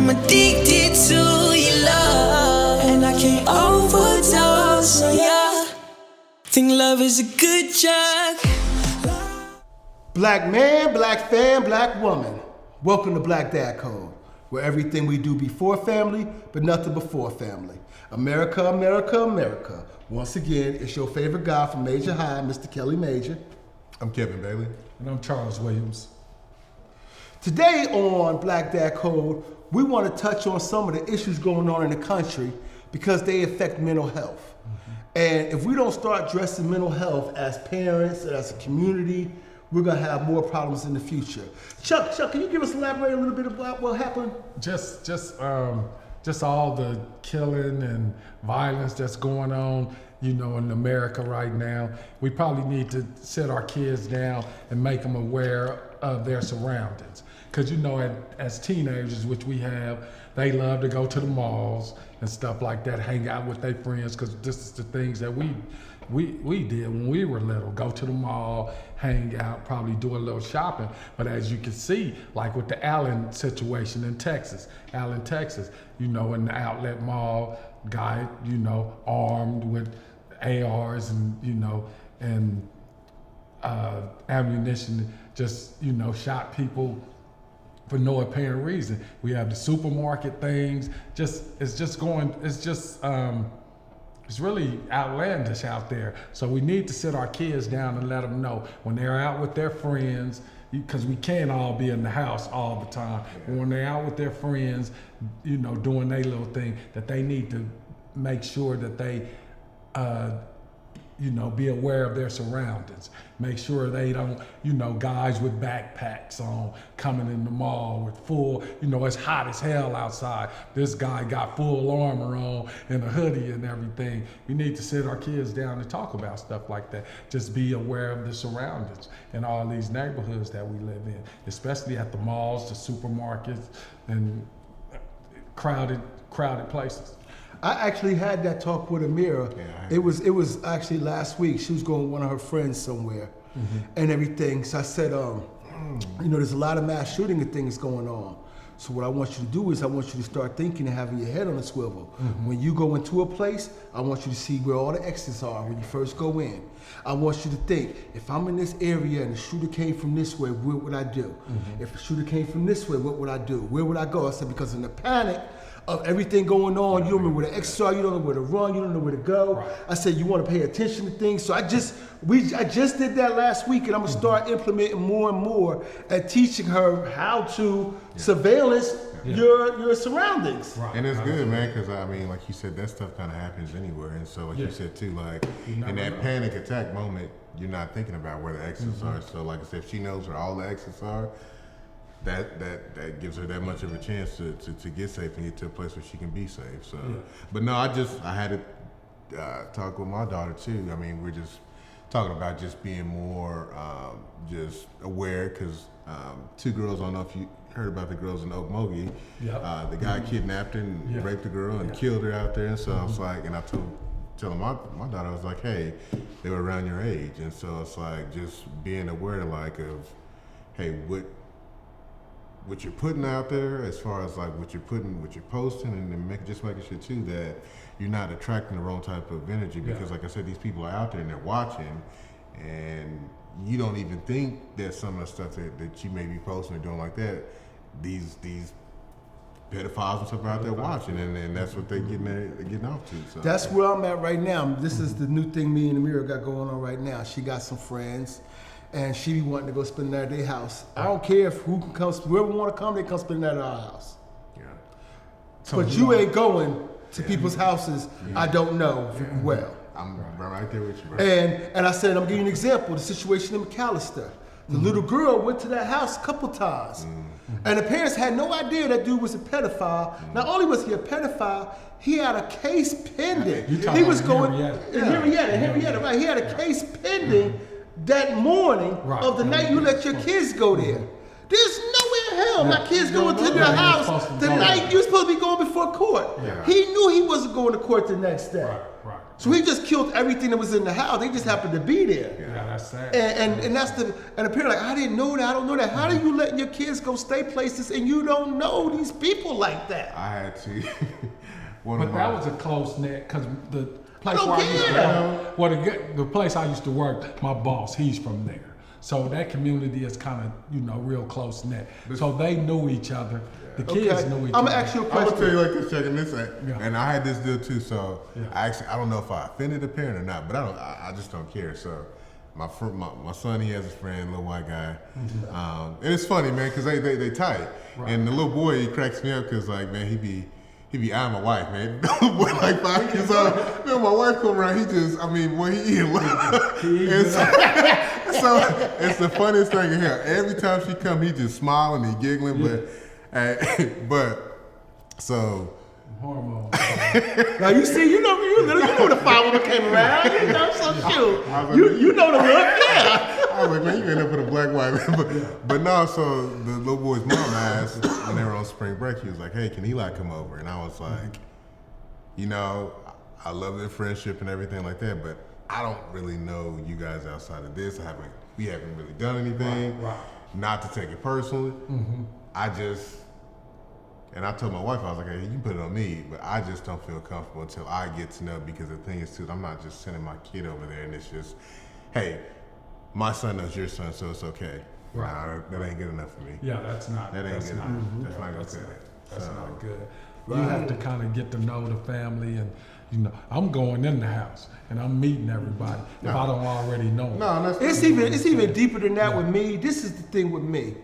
I'm addicted to your love, and I can't overdose on ya. Think love is a good drug. Black man, black fam, black woman. Welcome to Black Dad Code, where everything we do before family, but nothing before family. America, America, America. Once again, it's your favorite guy from Major High, Mr. Kelly Major. I'm Kevin Bailey. And I'm Charles Williams. Today on Black Dad Code, we want to touch on some of the issues going on in the country because they affect mental health. And if we don't start addressing mental health as parents and as a community, we're gonna have more problems in the future. Chuck, can you give us elaborate a little bit about what happened? Just all the killing and violence that's going on, you know, in America right now. We probably need to sit our kids down and make them aware of their surroundings. Because, you know, as teenagers, which we have, they love to go to the malls and stuff like that, hang out with their friends, because this is the things that we did when we were little. Go to the mall, hang out, probably do a little shopping. But as you can see, like with the Allen situation in Texas, you know, in the outlet mall, guy, you know, armed with ARs and, you know, and ammunition, just, you know, shot people for no apparent reason. We have the supermarket things, it's really outlandish out there. So we need to sit our kids down and let them know when they're out with their friends, because we can't all be in the house all the time. But when they're out with their friends, you know, doing their little thing, that they need to make sure that they, you know, be aware of their surroundings. Make sure they don't, you know, guys with backpacks on coming in the mall with full, you know, it's hot as hell outside. This guy got full armor on and a hoodie and everything. We need to sit our kids down and talk about stuff like that. Just be aware of the surroundings in all these neighborhoods that we live in, especially at the malls, the supermarkets, and crowded places. I actually had that talk with Amira. It was actually last week. She was going with one of her friends somewhere and everything. So I said, you know, there's a lot of mass shooting and things going on. So what I want you to do is I want you to start thinking and having your head on a swivel. When you go into a place, I want you to see where all the exits are when you first go in. I want you to think, if I'm in this area and the shooter came from this way, what would I do? If the shooter came from this way, what would I do? Where would I go? I said, because in the panic of everything going on, you don't know where the exits are, you don't know where to run, you don't know where to go. Right. I said you want to pay attention to things. So I just did that last week, and I'm gonna start implementing more and more at teaching her how to surveillance your surroundings. Right. And it's good, man, because I mean, like you said, that stuff kind of happens anywhere. And so, like you said too, like in that panic attack moment, you're not thinking about where the exits are. So, like I said, if she knows where all the exits are, that gives her that much of a chance to get safe and get to a place where she can be safe. So, but no, I had to talk with my daughter too. I mean, we're just talking about just being more just aware, because 2 girls, I don't know if you heard about the girls in Okmulgee. The guy kidnapped her and raped the girl and killed her out there. And so I was like, and I telling my daughter, I was like, hey, they were around your age. And so it's like just being aware like of, hey, what you're putting out there, as far as like what you're posting, and then just making sure too that you're not attracting the wrong type of energy, because like I said, these people are out there and they're watching, and you don't even think that some of the stuff that you may be posting or doing like that, these pedophiles and stuff are out there watching, and that's what they're getting off to. So that's where I'm at right now. This is the new thing me and Amira got going on right now. She got some friends, and she be wanting to go spend the night at their house. I don't care if who can come, whoever want to come, they come spend the night at our house. So but you ain't going to people's houses I don't know well. I'm right there with you, bro. And I said, I'm gonna give you an example, the situation in McAllister. The little girl went to that house a couple times. And the parents had no idea that dude was a pedophile. Not only was he a pedophile, he had a case pending. He was going in Henrietta, right? He had a case pending that morning of the night you let your kids go there. There's nowhere in hell my kids going to their house the night you're supposed to be going before court. He knew he wasn't going to court the next day. So he just killed everything that was in the house. They just happened to be there. Yeah, that's sad. And that's the and the parent like, I didn't know that. I don't know that. How do you letting your kids go stay places and you don't know these people like that? I had to. But that was a close net because the place don't where I used to care. work, well, the place I used to work, my boss, he's from there. So that community is kind of, real close knit. So they knew each other. The kids knew each I'm other. gonna ask you a I'm question. gonna tell you like this, checking this, Yeah. and I had this deal too. So Yeah. I don't know if I offended the parent or not, but I just don't care. So my son, he has a friend, little white guy, and it's funny, man, because they tight. Right. And the little boy, he cracks me up because like, man, he be eyeing my wife, man. The little boy like 5 years old. Man, my wife come around, he eating love. So it's the funniest thing in here. Every time she come, he just smiling and giggling, so. Hormones. Now you see, you know the fire when it came around. You know, so cute. You know the look, yeah. I was like, man, you end up with a black wife. but no, so the little boy's mom asked when they were on spring break, he was like, hey, can Eli come over? And I was like, I love their friendship and everything like that, but I don't really know you guys outside of this. We haven't really done anything. Right. Not to take it personally. And I told my wife, I was like, hey, you can put it on me, but I just don't feel comfortable until I get to know, because the thing is, too, I'm not just sending my kid over there and it's just, hey, my son knows your son, so it's okay. Right. Nah, that ain't good enough for me. Yeah, that's not. That ain't that's good not, enough. yeah, That's not that's good. That's So, not good. You have to kind of get to know the family, and I'm going in the house and I'm meeting everybody if I don't already know them. No, that's It's even deeper than that with me. This is the thing with me.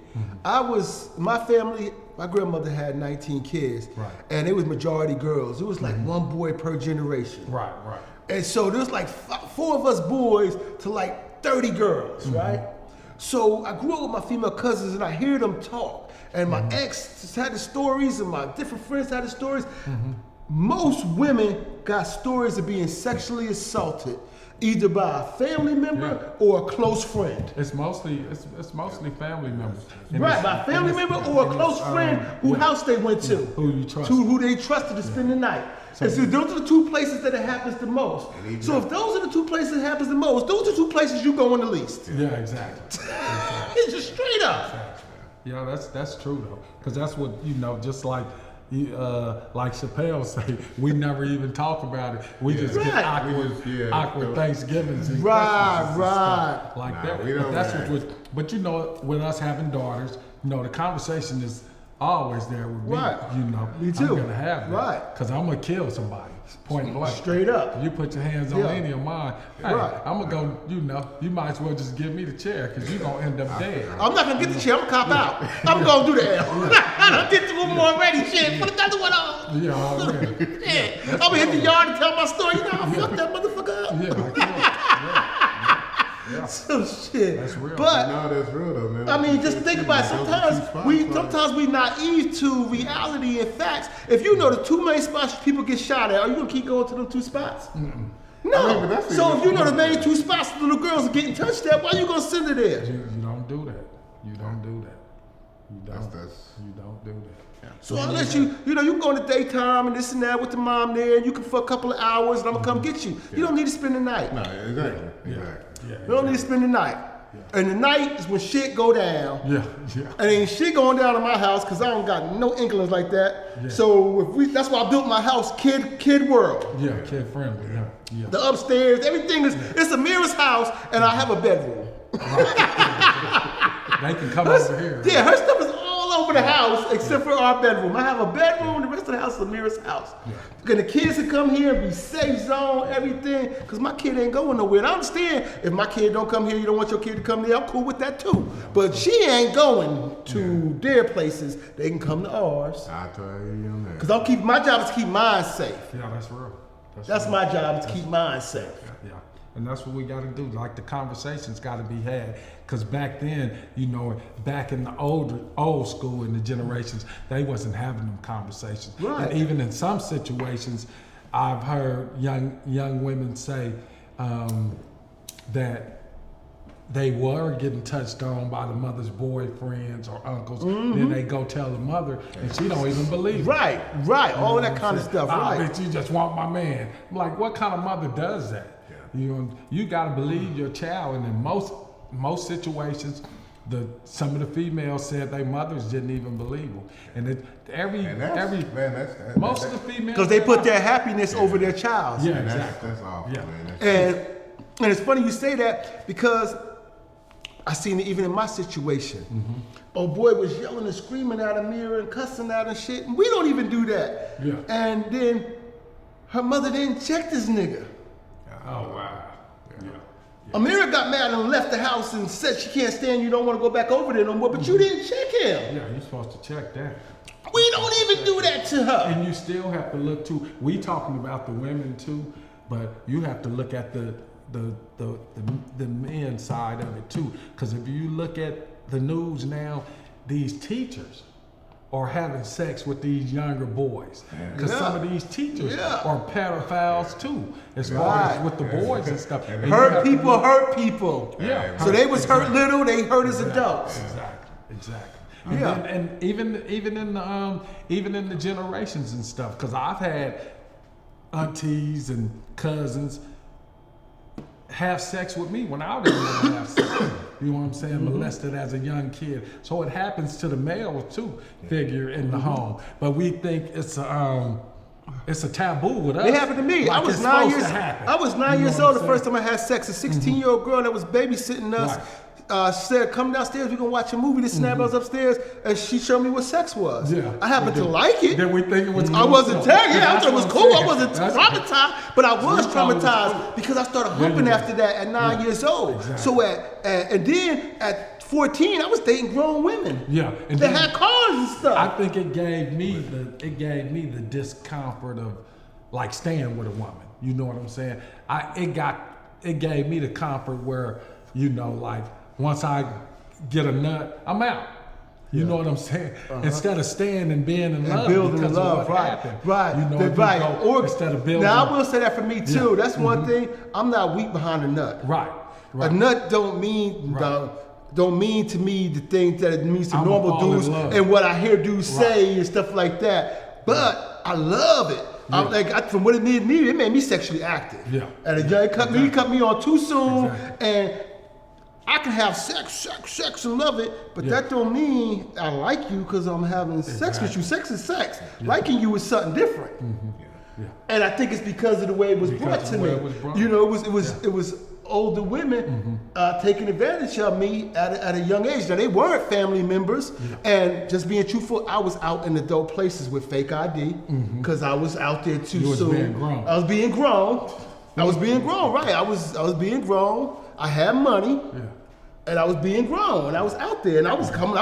My family, my grandmother had 19 kids, Right. and it was majority girls. It was like one boy per generation. Right. And so there's like 4 of us boys to like 30 girls, right? So I grew up with my female cousins and I hear them talk. And my ex had the stories and my different friends had the stories. Most women got stories of being sexually assaulted either by a family member or a close friend. It's mostly family members. And Right, it's- by a family and it's- member or a and close it's, friend whose house they went to. Who you trust. Who they trusted to spend the night. And so those are the 2 places that it happens the most. So if those are the 2 places it happens the most, those are 2 places you go in the least. Yeah, exactly. It's just straight up. Yeah, that's true though, because that's what just like Chappelle say, we never even talk about it. We just get Right. awkward Thanksgivings and Right, Christmases and right. stuff like Nah, that. we don't, But that's man. but with us having daughters, the conversation is always there with me. Right. Me I'm too. gonna have that. Right. Because I'm gonna kill somebody. Point blank. Straight up. You put your hands on Yeah. any of mine. Hey, Right. I'm gonna go. You might as well just give me the chair because you're gonna end up dead. I'm not gonna get the chair, I'm gonna cop out. I'm gonna do the L. I done did 2 of them already, shit. Put another one on. Yeah, already. Yeah. I'm gonna hit the yard and tell my story. I fucked that motherfucker up. Yeah, like that. Some shit. That's real. But No, that's real though, man. I mean, just think about it. Those are Sometimes two spots, we like- naive to reality and facts. If you know the 2 main spots people get shot at, are you gonna keep going to them 2 spots? No. I mean, but that's So even- if you know the main 2 spots the little girls are getting touched at, why you gonna send her there? You don't do that. You don't do that. You don't. That's- You don't do that. So unless you can go in the daytime and this and that with the mom there, and you can for a couple of hours, and I'm gonna come get you. You don't need to spend the night. No, exactly. Yeah. You don't need to spend the night. And the night is when shit go down. Yeah. And ain't shit going down in my house because I don't got no inklings like that. Yeah. So that's why I built my house kid world. Yeah, kid friendly. Yeah. The upstairs, everything it's Amira's house, and I have a bedroom. They can come over here. Yeah, her stuff is all over the house except for our bedroom. I have a bedroom, the rest of the house is Amira's house. And the kids can come here and be safe zone, everything, because my kid ain't going nowhere. And I understand if my kid don't come here, you don't want your kid to come there, I'm cool with that too. But she ain't going to their places, they can come to ours. I tell you on that. Because my job is to keep mine safe. Yeah, that's real. That's real. my job, is to keep mine safe. Yeah, and that's what we got to do. Like the conversations got to be had, because back then, back in the old school in the generations, they wasn't having them conversations. Right. And even in some situations, I've heard young women say that they were getting touched on by the mother's boyfriends or uncles. Then they go tell the mother, and she don't even believe it. Right, all that kind of stuff, right. Bitch, you just want my man. I'm like, what kind of mother does that? You got to believe your child, and in most situations, some of the females said their mothers didn't even believe them, and most of the females, because they put their happiness over their child's. Yeah, exactly. That's awful, man. And it's funny you say that because I seen it even in my situation. Oh boy was yelling and screaming at Amira and cussing out and shit, and we don't even do that. Yeah. And then her mother didn't check this nigga. Oh wow. Yeah. Amira got mad and left the house and said she can't stand you, don't want to go back over there no more, but you didn't check him. Yeah, you're supposed to check that. We don't even do that to her. And you still have to look too. We talking about the women too, but you have to look at the men's side of it too. Because if you look at the news now, these teachers are having sex with these younger boys. Because some of these teachers are pedophiles too, as far as with the boys and stuff. And Hurt people. Yeah. So they was hurt little, they hurt as adults. Exactly. Yeah. And even in the generations and stuff, because I've had aunties and cousins have sex with me when I didn't want to have sex. You know what I'm saying? Molested as a young kid. So it happens to the male too figure in the home, but we think it's a taboo with us. It happened to me. Like I was it's 9 supposed years. to happen. I was 9 You know years what old I'm the first time I had sex. A 16-year-old girl that was babysitting us. Said, come downstairs, we're gonna watch a movie. This snap, I was upstairs, and she showed me what sex was. Yeah. I happened to like it. Then we think it was I wasn't tagged. Yeah, I thought it was cool. I wasn't That's- traumatized, but I was We thought it was traumatized cool. because I started Yeah, humping you after did. that at 9 years old. Exactly. So and then at 14, I was dating grown women. Yeah, and They then- had cars and stuff. I think it gave me the discomfort of like staying with a woman. You know what I'm saying? It gave me the comfort where, you know, like once I get a nut, I'm out. You know what I'm saying? Instead of staying and being in love, building because love, of what right? happened. Right, You know, if you right. go- Or instead of building. now, I will say that for me too. Yeah. That's one thing. I'm not weak behind a nut. Right. A nut don't mean don't mean to me the things that it means to I'ma normal fall in dudes love. and what I hear dudes say and stuff like that. But I love it. From what it made me sexually active. Yeah. And it cut me on too soon, Exactly. and I can have sex and love it, but that don't mean I like you because I'm having sex with you. Sex is sex. Liking you is something different. Yeah. And I think it's because of the way it was Because brought of to the me. way it was brought. You know, it was older women taking advantage of me at a young age. Now they weren't family members, and just being truthful, I was out in adult places with fake ID because I was out there too You was soon. being grown. I was being grown. I was being grown, right? I was being grown. I had money. Yeah. And I was being grown, and I was out there, and I was coming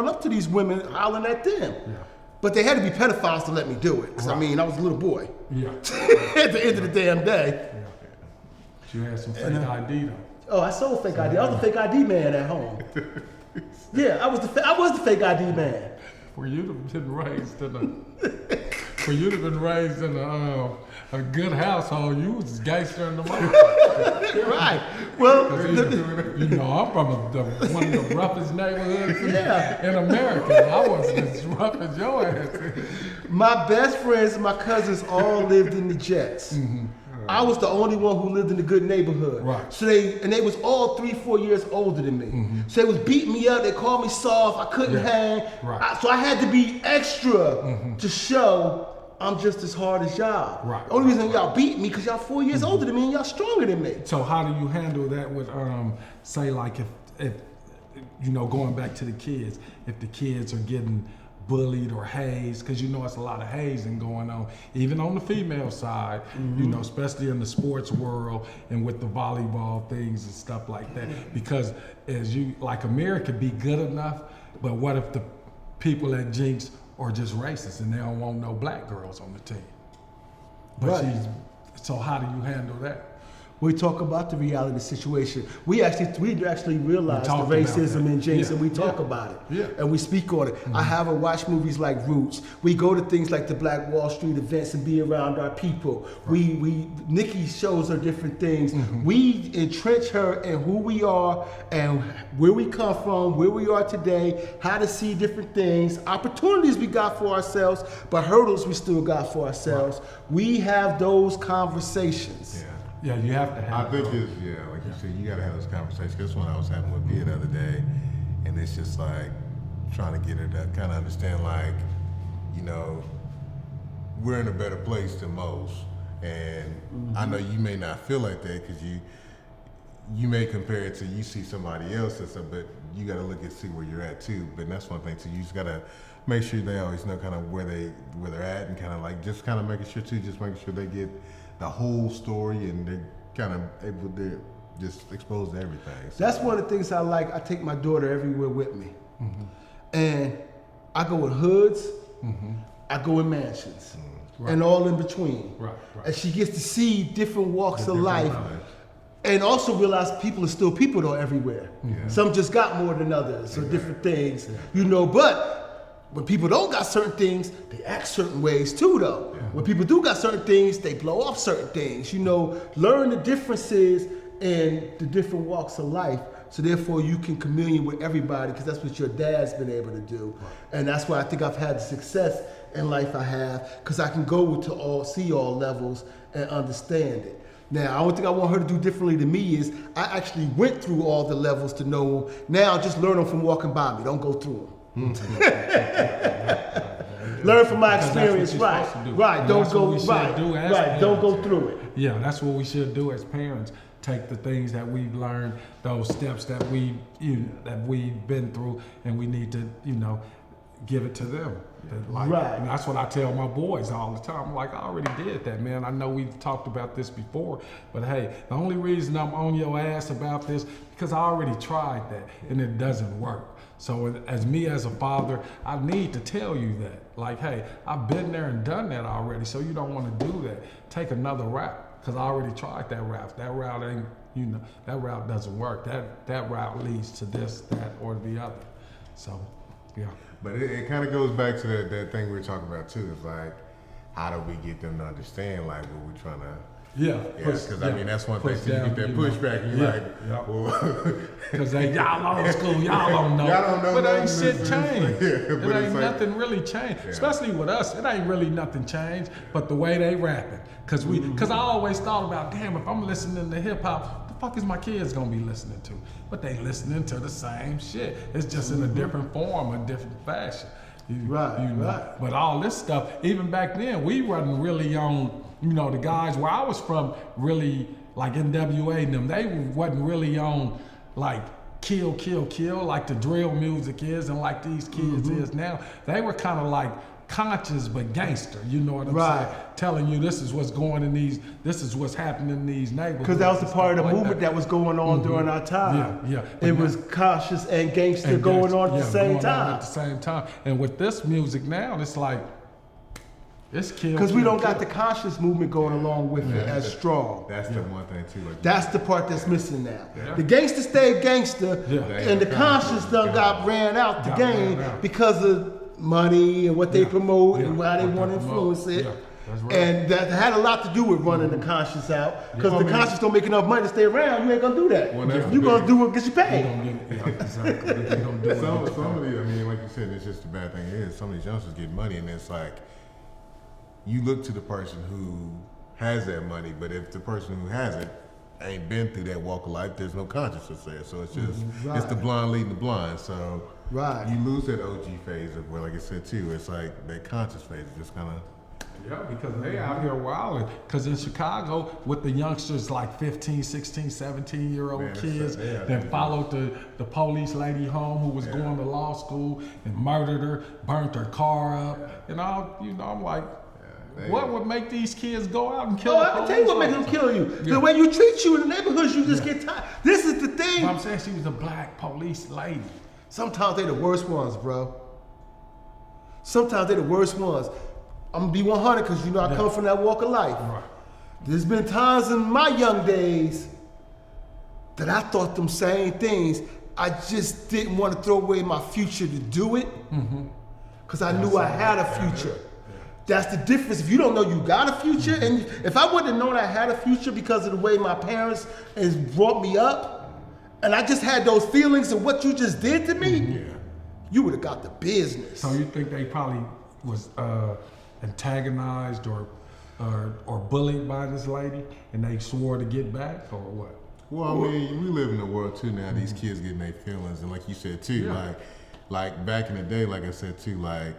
up to these women, hollering at them. Yeah. But they had to be pedophiles to let me do it, because I mean, I was a little boy. Yeah. At the end of the damn day. You had some fake ID though. Oh, I sold fake ID. I was the fake ID man at home. Yeah, I was the fake ID man. For you to have been raised in a good household, you was gangster in the mouth. Right. Well, You know, I'm from one of the roughest neighborhoods Yeah. in America. I wasn't as rough as your ass. my best friends and my cousins all lived in the Jets. I was the only one who lived in a good neighborhood. Right. So they was all 3-4 years older than me. So they was beating me up. They called me soft. I couldn't hang. Right. So I had to be extra to show I'm just as hard as y'all. Right. The only reason y'all beat me because y'all 4 years older than me and y'all stronger than me. So how do you handle that with, say like if you know, going back to the kids, if the kids are getting bullied or hazed, because you know it's a lot of hazing going on, even on the female side, you know, especially in the sports world and with the volleyball things and stuff like that. Because as you, like Amira could be good enough, but what if the people at Jinx are just racist and they don't want no black girls on the team? But Right. so how do you handle that? We talk about the reality situation. We actually realize the talked about racism that. in Jinx, Yeah, and we talk yeah, about it. yeah. And we speak on it. I haven't watched movies like Roots. We go to things like the Black Wall Street events and be around our people. Nikki shows her different things. We entrench her in who we are and where we come from, where we are today, how to see different things, opportunities we got for ourselves, but hurdles we still got for ourselves. We have those conversations. Yeah, you have to have. I think it's, like you said, you gotta have this conversation. That's what I was having with Bia the other day, and it's just like trying to get her to kind of understand, like, you know, we're in a better place than most, and I know you may not feel like that because you may compare it to you see somebody else or something, but you gotta look and see where you're at too. But that's one thing too. You just gotta make sure they always know kind of where they're at, and kind of like just kind of making sure too, just making sure they get the whole story and they're kind of able to just expose to everything. So, That's one of the things I like. I take my daughter everywhere with me. And I go in hoods, I go in mansions, and all in between. Right. And she gets to see different walks of life. And also realize people are still people though everywhere. Some just got more than others or different things, you know, but when people don't got certain things, they act certain ways too though. When people do got certain things, they blow off certain things. You know, learn the differences in the different walks of life, so therefore you can commune with everybody, because that's what your dad's been able to do. And that's why I think I've had the success in life I have, because I can go to see all levels and understand it. Now, the only thing I want her to do differently than me is I actually went through all the levels to know them. Now just learn them from walking by me. Don't go through them. Learn from my experience, right? Don't go Don't go through it. Yeah, that's what we should do as parents. Take the things that we've learned, those steps that we've been through, and we need to, give it to them. And that's what I tell my boys all the time. I'm like, I already did that, man. I know we've talked about this before, but hey, the only reason I'm on your ass about this because I already tried that and it doesn't work. So as a father, I need to tell you that. Like, hey, I've been there and done that already, so you don't want to do that. Take another route, because I already tried that route. That route ain't, that route doesn't work. That route leads to this, that, or the other. So, yeah. But it kind of goes back to that thing we were talking about too. It's like, how do we get them to understand like what we're trying to? Because I mean that's one thing. You get that pushback, and you're like, well, because y'all old school, y'all don't know. Y'all don't know. But ain't shit changed. It ain't like, nothing really changed. Especially with us, it ain't really nothing changed. But the way they rapping, because I always thought about, damn, if I'm listening to hip hop, the fuck is my kids gonna be listening to? But they listening to the same shit. It's just in a different form, a different fashion. Right. But all this stuff, even back then, we wasn't really on. The guys where I was from, really like NWA and them, they wasn't really on like kill, like the drill music is and like these kids is now. They were kind of like conscious but gangster, you know what I'm saying? Telling you this is what's going in this is what's happening in these neighborhoods. Because that was the part of the movement that was going on during our time. Yeah. It was conscious and gangster going on at the same time. At the same time. And with this music now, it's like, it's kill. Because we don't got the conscious movement going along with it as strong. That's the one thing too. Like that's the part that's missing now. The gangster stayed gangster, and the conscious done got ran out the game because of money and what they promote and how they want to influence it. That's right. And that had a lot to do with running the conscious out. Because the conscious don't make enough money to stay around, you ain't gonna do that. You're gonna do what gets you paid. Exactly. Some of these, I mean, like you said, it's just the bad thing is some of these youngsters get money, and it's like you look to the person who has that money, but if the person who has it ain't been through that walk of life, there's no consciousness there. So it's just it's the blind leading the blind. So you lose that OG phase of where, like I said too, it's like that conscious phase is just kind of. Yeah, because they out here wilding. Because in Chicago, with the youngsters like 15, 16, 17-year-old kids that followed the police lady home who was going to law school and murdered her, burnt her car up, and all, I'm like, what would make these kids go out and kill? I can tell you what makes them kill you. The way you treat you in the neighborhoods, you just get tired. This is the thing. But I'm saying she was a black police lady. Sometimes they're the worst ones, bro. Sometimes they're the worst ones. I'm gonna be 100 because I come from that walk of life. Right. There's been times in my young days that I thought them same things. I just didn't want to throw away my future to do it because I knew I had a future. That's the difference. If you don't know you got a future, and if I wouldn't have known I had a future because of the way my parents has brought me up, and I just had those feelings of what you just did to me, you would have got the business. So you think they probably was antagonized or bullied by this lady, and they swore to get back, or what? Well, I mean, we live in a world too now. These kids getting their feelings, and like you said too, like back in the day, like I said too, like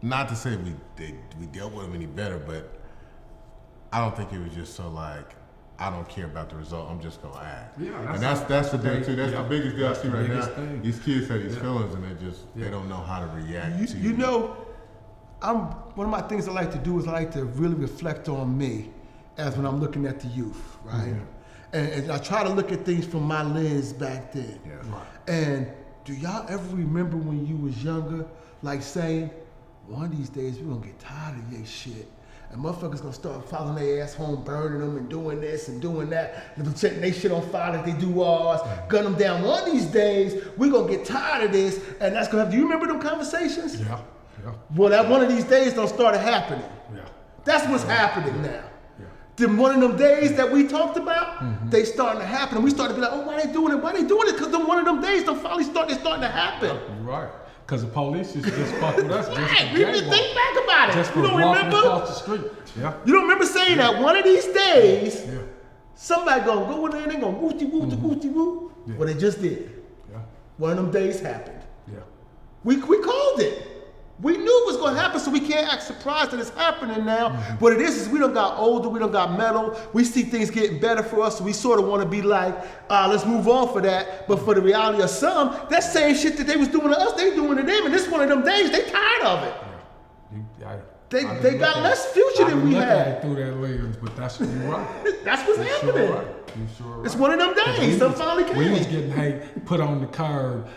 not to say we dealt with them any better, but I don't think it was just so like I don't care about the result. I'm just gonna act. Yeah, and that's the thing too. That's the biggest deal I see right now. These kids have these feelings, and they don't know how to react. to You know, one of my things I like to do is I like to really reflect on me as when I'm looking at the youth, right? And I try to look at things from my lens back then. Yeah. Right. And do y'all ever remember when you was younger, like saying, one of these days we're gonna get tired of your shit. And motherfuckers gonna start following their ass home, burning them and doing this and doing that, and setting their shit on fire like they do ours, gun them down. One of these days, we're gonna get tired of this, and that's gonna have, do you remember them conversations? Yeah. Well, that one of these days don't start happening. Yeah. That's what's happening now. Yeah. Then one of them days that we talked about, they starting to happen. And we started to be like, oh, why they doing it? Why they doing it? Because one of them days don't finally starting to happen. You're right. Because the police used to just fuck with us. Right, we didn't think back about it. Just You for don't walking remember? across the street. Yeah. You don't remember saying that one of these days, Yeah. somebody gonna go in there and they gonna wooty woo. Yeah. Well, they just did. Yeah. One of them days happened. Yeah. We called it. We knew it was going to happen, so we can't act surprised that it's happening now. What it is we done got older, we done got mellow. We see things getting better for us, so we sort of want to be like, let's move on for that. But for the reality of some, that same shit that they was doing to us, they doing to them. And this one of them days, they tired of it. They got less future than we I had. look at it through that lens, but that's you're right. That's what's You're happening. sure right. You're sure right. It's one of them days. Some finally came. We was getting hate put on the curb,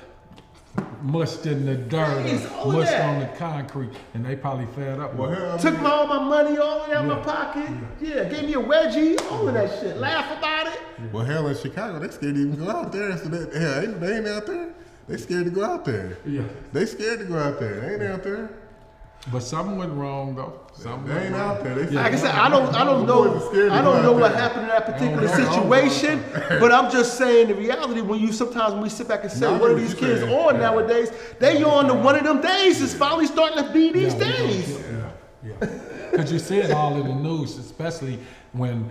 mushed in the dirt, Yes, all of mushed that. on the concrete, and they probably fed up. Well, with it. hell, I Took mean, all my money, all of it out of my pocket. Yeah, gave me a wedgie, all of that shit. Laugh about it. well, hell, in Chicago, they scared to even go out there. So that, hell, they ain't out there. They scared to go out there. Yeah. They scared to go out there. They ain't out there. But something went wrong though. Something They went ain't wrong. out there. They Like I scared. said, I don't know what happened in that particular situation, but I'm just saying the reality when you sometimes when we sit back and say, No, I what are get these what you're kids saying. on Yeah. nowadays? They on the one of them days is finally starting to be these Yeah, we gonna days. get- Yeah. Because you see it all in the news, especially when,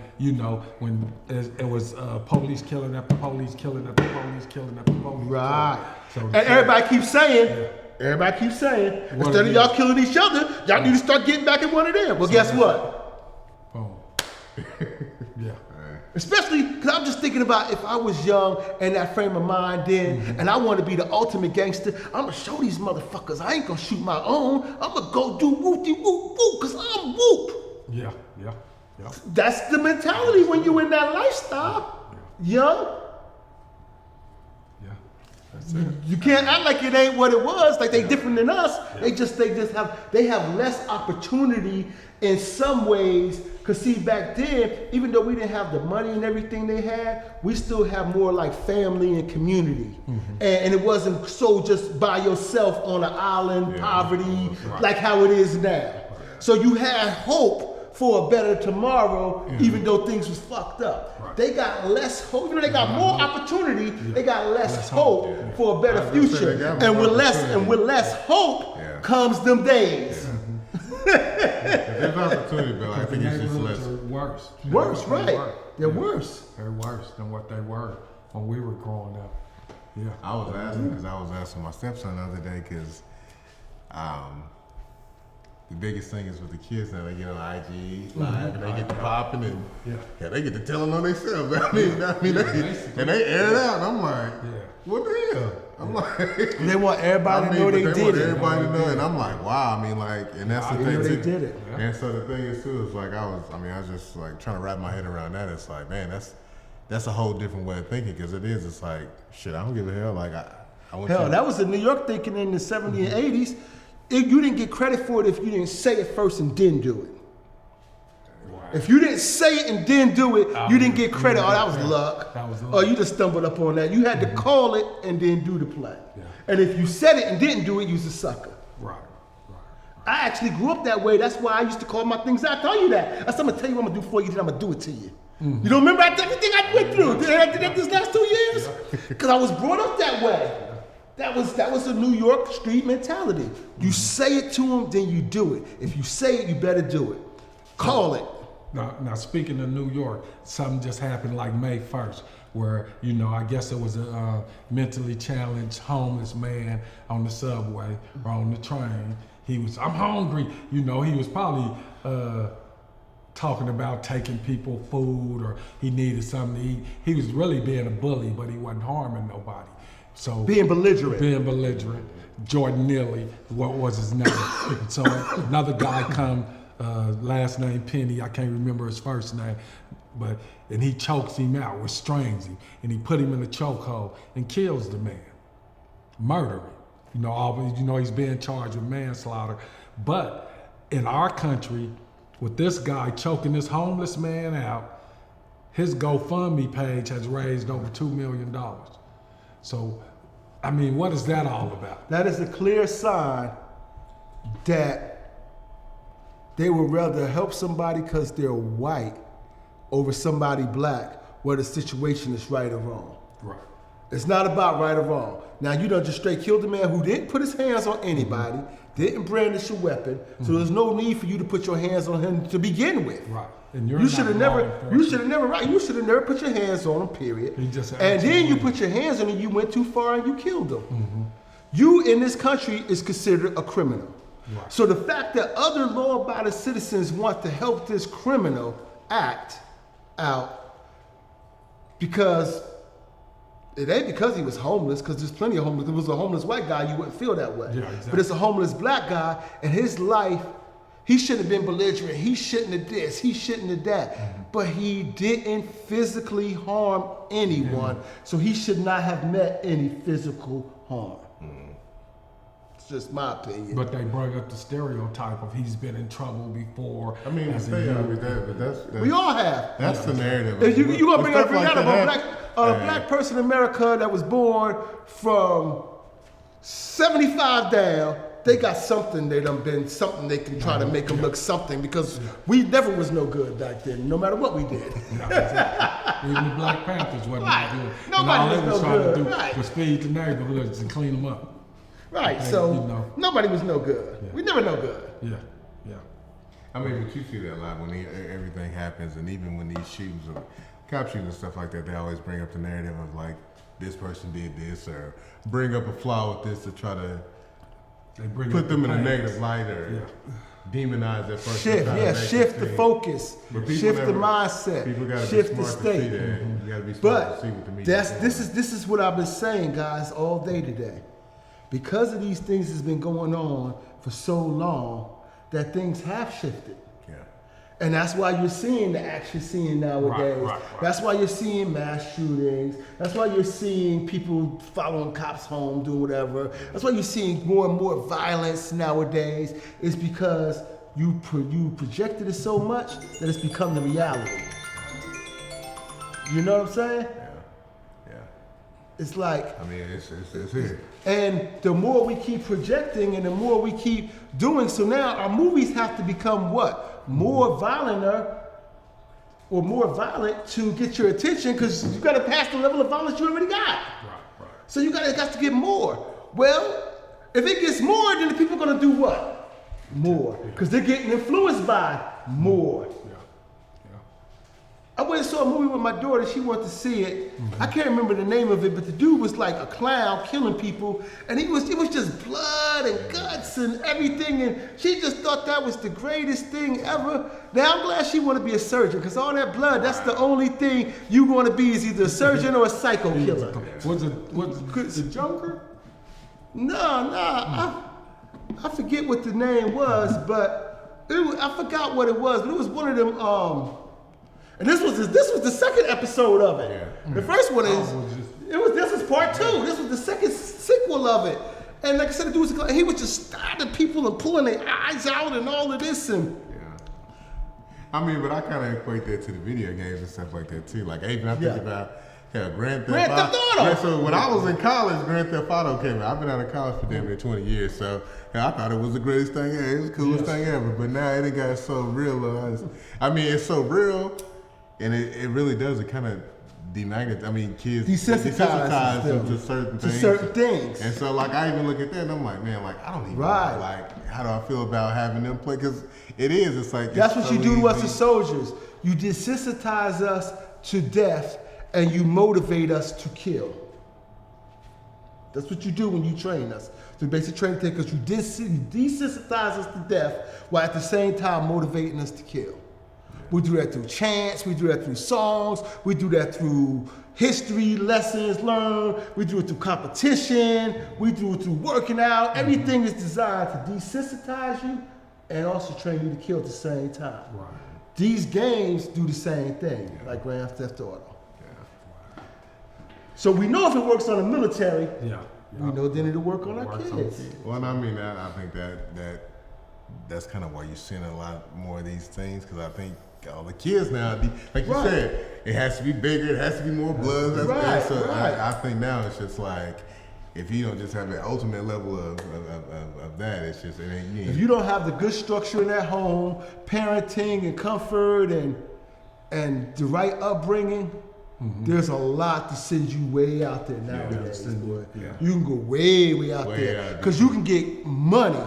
when it was police killing after police killing after police killing after police. Right. So And everybody keeps saying, What instead it of y'all is. killing each other, y'all need to start getting back in one of them. Well, guess what? Boom. Yeah. Especially because I'm just thinking about if I was young and that frame of mind then, and I want to be the ultimate gangster, I'm going to show these motherfuckers I ain't going to shoot my own. I'm going to go do whoopty whoop whoop because I'm whoop. Yeah. That's the mentality when you in that lifestyle. Young, Yeah. That's it. you can't act like it ain't what it was. Like they different than us. They have less opportunity in some ways. Cause see back then, even though we didn't have the money and everything they had, we still have more like family and community. And it wasn't so just by yourself on an island, poverty, like how it is now. So you had hope for a better tomorrow, even though things was fucked up. They got less hope. You know, they got more opportunity. They got less hope for a better I was gonna say, future. they got And more with less hope Yeah. comes them days. There's opportunity, but I But the think it's just neighborhoods less. are worse. Worse, They're right? worse. They're Yeah. worse. They're worse than what they were when we were growing up. Yeah. I was asking my stepson the other day because the biggest thing is with the kids now, they get on IG live and they get to popping and Yeah. they get to telling on themselves. They air it out. And I'm like, what the hell? I'm like, They want everybody to know but they want did it. everybody to know, and I'm like, wow. I mean, like, and that's the They thing know they too. did it. And so the thing is too is like I was just like trying to wrap my head around that. It's like, man, that's a whole different way of thinking because it is. It's like, shit, I don't give a hell. Like I want Hell, you. that was the New York thinking in the 70s and 80s. You didn't get credit for it if you didn't say it first and didn't do it. If you didn't say it and then do it, you didn't get credit. Oh, that was Yeah. luck. That was luck. Or you just stumbled up on that. You had to call it and then do the play. Yeah. And if you said it and didn't do it, you was a sucker. Right. I actually grew up that way. That's why I used to call my things out. I tell you that. I said, I'm gonna tell you what I'm gonna do for you, then I'm gonna do it to you. You don't remember everything I went through? Did I did that this last 2 years? Because I was brought up that way. That was a New York street mentality. You say it to them, then you do it. If you say it, you better do it. Call it. Now speaking of New York, something just happened like May 1st, where, I guess it was a mentally challenged homeless man on the subway or on the train. I'm hungry. He was probably talking about taking people food, or he needed something to eat. He was really being a bully, but he wasn't harming nobody. So Being belligerent. Jordan Neely, what was his name? So another guy come, last name Penny, I can't remember his first name, and he chokes him out, restrains him, and he put him in a chokehold and kills the man, murder him. He's being charged with manslaughter. But in our country, with this guy choking this homeless man out, his GoFundMe page has raised over $2 million. So, what is that all about? That is a clear sign that they would rather help somebody because they're white over somebody black, where the situation is right or wrong. Right. It's not about right or wrong. Now, you done just straight killed a man who didn't put his hands on anybody, didn't brandish a weapon, so there's no need for you to put your hands on him to begin with. Right. And You should have never put your hands on him, period. He just And then you absolutely- put your hands on him, you went too far and you killed him. You in this country is considered a criminal. Right. So the fact that other law-abiding citizens want to help this criminal act out, because it ain't because he was homeless, because there's plenty of homeless. If it was a homeless white guy, you wouldn't feel that way. Yeah, exactly. But it's a homeless black guy, and his life, he shouldn't have been belligerent. He shouldn't have this. He shouldn't have that. But he didn't physically harm anyone, so he should not have met any physical harm. It's just my opinion. But they bring up the stereotype of he's been in trouble before. I mean, as a they are, youth. but that's We all have. that's the narrative. If you gonna bring up Stuff like a black person in America that was born from 75 down, they got something they done been, something they can try to make them look something, because we never was no good back then, no matter what we did. No, exactly. Even the Black Panthers wasn't Right. good. Nobody and all was they was no trying good. to do Right. was feed the neighborhoods and clean them up. Right, Okay, so nobody was no good. Yeah. We never no good. Yeah, yeah. I mean, but you see that a lot when everything happens, and even when these shootings or cop shootings and stuff like that, they always bring up the narrative of like, this person did this, or bring up a flaw with this to try to They bring put up them the in a past. negative light, or demonize that person. Shift, try to yeah, make shift it the seem- focus, But people shift the never- mindset, People gotta shift be the smart to see state. that. You gotta be smart But to see what the media this is what I've been saying, guys, all day today. Because of these things that's been going on for so long, that things have shifted. Yeah. And that's why you're seeing the action scene nowadays. Right. That's why you're seeing mass shootings. That's why you're seeing people following cops home, doing whatever. That's why you're seeing more and more violence nowadays. It's because you projected it so much that it's become the reality. You know what I'm saying? Yeah. It's like, I mean, it's here. and the more we keep projecting and the more we keep doing, so now our movies have to become what? More violent or more violent to get your attention, because you got to pass the level of violence you already got. Right. So you got to get more. Well, if it gets more, then the people are going to do what? More. Because they're getting influenced by more. I went and saw a movie with my daughter. She wanted to see it. I can't remember the name of it, but the dude was like a clown killing people, and it was just blood and guts and everything, and she just thought that was the greatest thing ever. Now I'm glad she want to be a surgeon, because all that blood, that's the only thing you want to be, is either a surgeon or a psycho killer. Was the Joker? No, I forget what the name was, but I forgot what it was, but it was one of them. And this was the second episode of it. Yeah. The first one is Oh, this is part 2. This was the second sequel of it. And like I said, the dude he was just stabbing people and pulling their eyes out and all of this, and I mean, but I kind of equate that to the video games and stuff like that too. Like even I think about Grand Theft Auto. Yeah, so when I was in college, Grand Theft Auto came out. I've been out of college for damn near 20 years, so I thought it was the greatest thing ever. It was the coolest thing ever. But now it got so real. I mean, it's so real, and it really does. It kind of kids desensitize them to certain things. And so, like, I even look at that and I'm like, man, like, I don't even know, like, how do I feel about having them play? Because it's like, that's what you do to us as soldiers. You desensitize us to death and you motivate us to kill. That's what you do when you train us. So basic training thing, because you desensitize us to death while at the same time motivating us to kill. We do that through chants, we do that through songs, we do that through history, lessons learned, we do it through competition, we do it through working out. Everything is designed to desensitize you and also train you to kill at the same time. Right. These games do the same thing, like Grand Theft Auto. So we know if it works on the military, we know then it'll work on our kids. Well, and I mean, I think that's kind of why you're seeing a lot more of these things, because I think all the kids now, like you said, it has to be bigger, it has to be more blood. I think now it's just like, if you don't just have the ultimate level of that, it's just, it ain't you. If you don't have the good structure in that home, parenting and comfort and the right upbringing, there's a lot to send you way out there nowadays, boy. Yeah. You can go way out there, because you can get money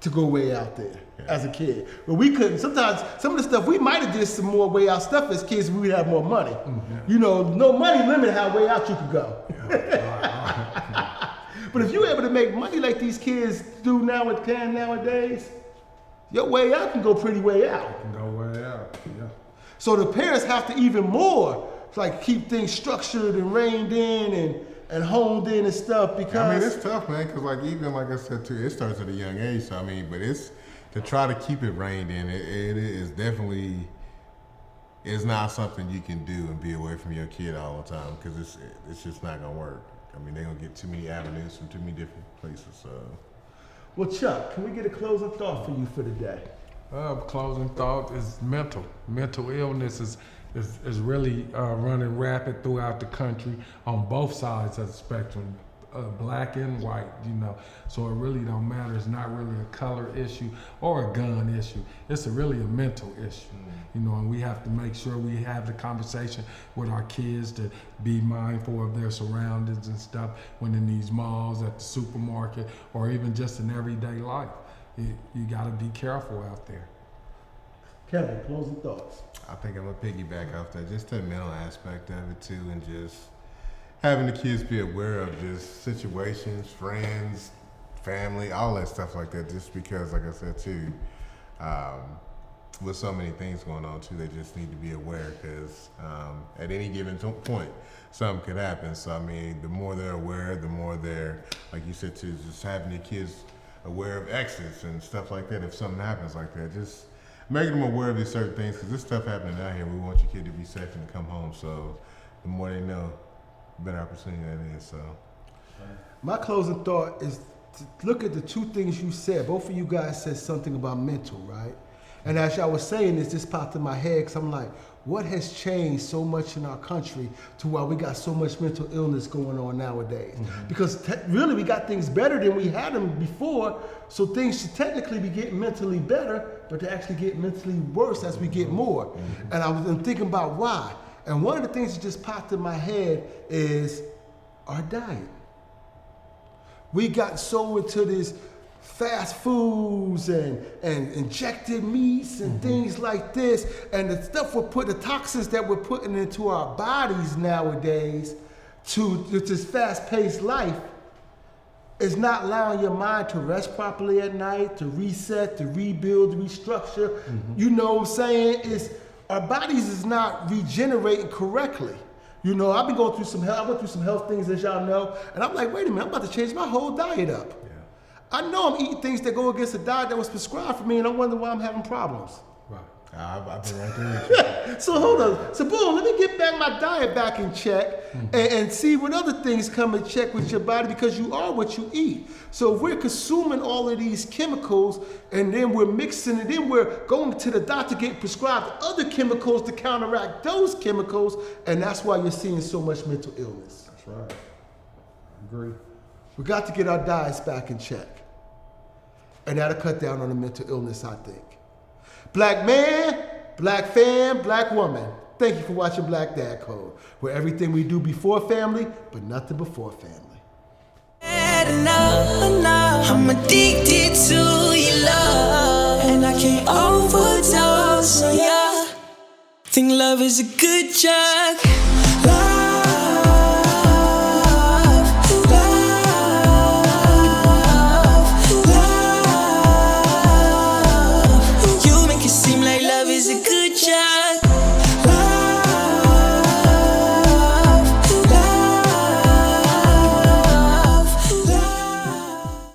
to go way out there as a kid. But we couldn't. Sometimes some of the stuff we might have did some more way out stuff as kids. We'd have more money. You know, no money limit how way out you could go. But if you're able to make money like these kids do nowadays, your way out can go pretty way out. Can go way out. Yeah. So the parents have to even more like keep things structured and reined in and honed in and stuff, because I mean, it's tough, man, because like even like I said too, it starts at a young age. So I mean, but it's to try to keep it reined in. It is definitely, it's not something you can do and be away from your kid all the time, because it's just not gonna work. I mean, they're gonna get too many avenues from too many different places. So, well, Chuck, can we get a closing thought for you for the day? Closing thought is mental. Mental illness is really running rapid throughout the country on both sides of the spectrum, black and white, you know. So it really don't matter. It's not really a color issue or a gun issue. It's really a mental issue, you know, and we have to make sure we have the conversation with our kids to be mindful of their surroundings and stuff when in these malls, at the supermarket, or even just in everyday life. You gotta be careful out there. Kevin, closing thoughts. I think I'm gonna piggyback off that, just the mental aspect of it too, and just having the kids be aware of just situations, friends, family, all that stuff like that. Just because, like I said too, with so many things going on too, they just need to be aware, because at any given point, something could happen. So I mean, the more they're aware, the more they're, like you said too, just having your kids aware of exits and stuff like that. If something happens like that, just making them aware of these certain things, because this stuff happening out here. We want your kid to be safe and to come home. So the more they know, the better opportunity that is. So my closing thought is to look at the two things you said. Both of you guys said something about mental, right? And as I was saying this, just popped in my head, because I'm like, what has changed so much in our country to why we got so much mental illness going on nowadays? Because really we got things better than we had them before, so things should technically be getting mentally better, but they actually get mentally worse as we get more. And I'm thinking about why. And one of the things that just popped in my head is our diet. We got so into this fast foods and injected meats and things like this, and the stuff the toxins that we're putting into our bodies nowadays to this fast-paced life is not allowing your mind to rest properly at night, to reset, to rebuild, to restructure. You know what I'm saying? Our bodies is not regenerating correctly. You know, I've been going through some health. I went through some health things, as y'all know, and I'm like, wait a minute, I'm about to change my whole diet up. I know I'm eating things that go against the diet that was prescribed for me, and I wonder why I'm having problems. Right. I've been right there with you. So hold on. So boom, let me get back my diet back in check and see what other things come in check with your body, because you are what you eat. So if we're consuming all of these chemicals and then we're mixing and then we're going to the doctor getting prescribed other chemicals to counteract those chemicals, and that's why you're seeing so much mental illness. That's right. Agree. We got to get our diets back in check. And that'll cut down on the mental illness, I think. Black man, black fam, black woman. Thank you for watching Black Dad Code, where everything we do before family, but nothing before family. I'm addicted to your love, and I can't overdose on ya. Think love is a good drug.